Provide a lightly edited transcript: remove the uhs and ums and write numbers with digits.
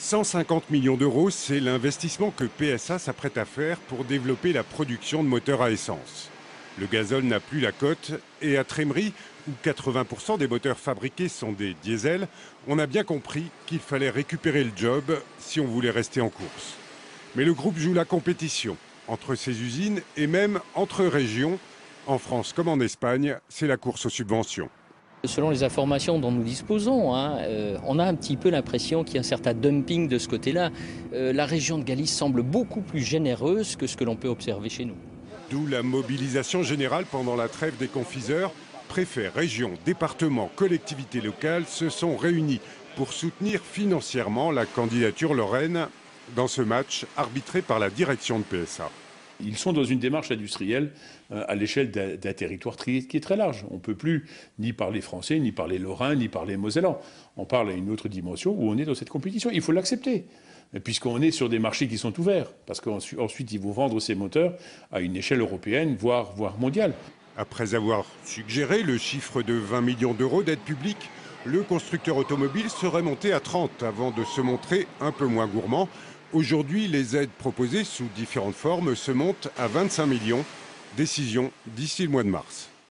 150 millions d'euros, c'est l'investissement que PSA s'apprête à faire pour développer la production de moteurs à essence. Le gazole n'a plus la cote et à Trémery, où 80% des moteurs fabriqués sont des diesels, on a bien compris qu'il fallait récupérer le job si on voulait rester en course. Mais le groupe joue la compétition entre ses usines et même entre régions. En France comme en Espagne, c'est la course aux subventions. Selon les informations dont nous disposons, on a un petit peu l'impression qu'il y a un certain dumping de ce côté-là. La région de Galice semble beaucoup plus généreuse que ce que l'on peut observer chez nous. D'où la mobilisation générale pendant la trêve des confiseurs. Préfets, régions, départements, collectivités locales se sont réunis pour soutenir financièrement la candidature lorraine dans ce match arbitré par la direction de PSA. Ils sont dans une démarche industrielle à l'échelle d'un territoire qui est très large. On ne peut plus ni parler français, ni parler lorrain, ni parler mosellan. On parle à une autre dimension où on est dans cette compétition. Il faut l'accepter, puisqu'on est sur des marchés qui sont ouverts. Parce qu'ensuite, ils vont vendre ces moteurs à une échelle européenne, voire mondiale. Après avoir suggéré le chiffre de 20 millions d'euros d'aide publique, le constructeur automobile serait monté à 30 avant de se montrer un peu moins gourmand. Aujourd'hui, les aides proposées sous différentes formes se montent à 25 millions. Décision d'ici le mois de mars.